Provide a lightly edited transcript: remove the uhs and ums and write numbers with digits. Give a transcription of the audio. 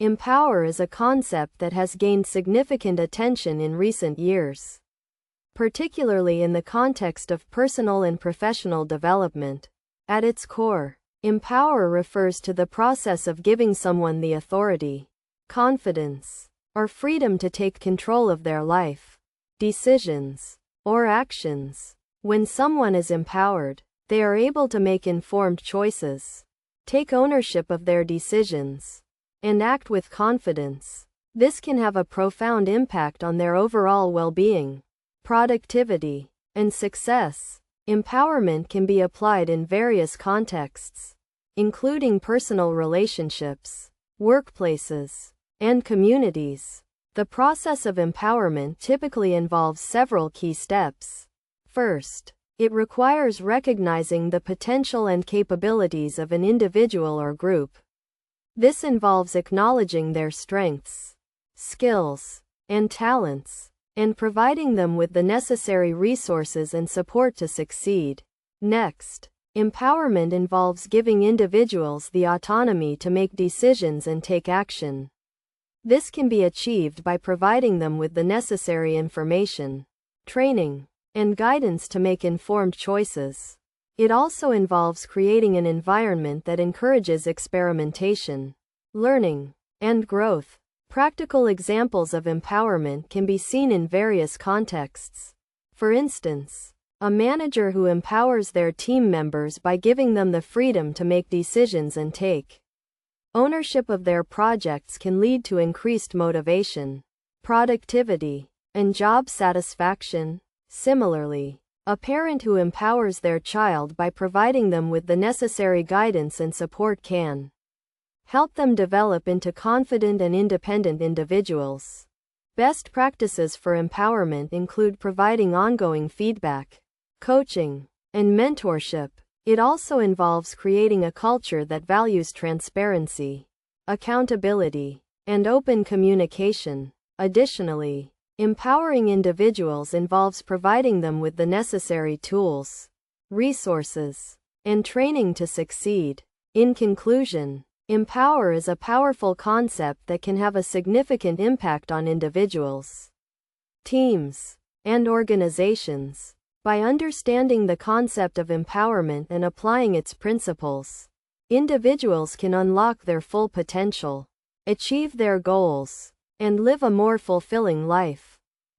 Empower is a concept that has gained significant attention in recent years, particularly in the context of personal and professional development. At its core, empower refers to the process of giving someone the authority, confidence, or freedom to take control of their life, decisions, or actions. When someone is empowered, they are able to make informed choices, take ownership of their decisions, and act with confidence. This can have a profound impact on their overall well-being, productivity, and success. Empowerment can be applied in various contexts, including personal relationships, workplaces, and communities. The process of empowerment typically involves several key steps. First, it requires recognizing the potential and capabilities of an individual or group. This involves acknowledging their strengths, skills, and talents, and providing them with the necessary resources and support to succeed. Next, empowerment involves giving individuals the autonomy to make decisions and take action. This can be achieved by providing them with the necessary information, training, and guidance to make informed choices. It also involves creating an environment that encourages experimentation, learning, and growth. Practical examples of empowerment can be seen in various contexts. For instance, a manager who empowers their team members by giving them the freedom to make decisions and take ownership of their projects can lead to increased motivation, productivity, and job satisfaction. Similarly, a parent who empowers their child by providing them with the necessary guidance and support can help them develop into confident and independent individuals. Best practices for empowerment include providing ongoing feedback, coaching, and mentorship. It also involves creating a culture that values transparency, accountability, and open communication. Additionally, empowering individuals involves providing them with the necessary tools, resources, and training to succeed. In conclusion, empower is a powerful concept that can have a significant impact on individuals, teams, and organizations. By understanding the concept of empowerment and applying its principles, individuals can unlock their full potential, achieve their goals, and live a more fulfilling life.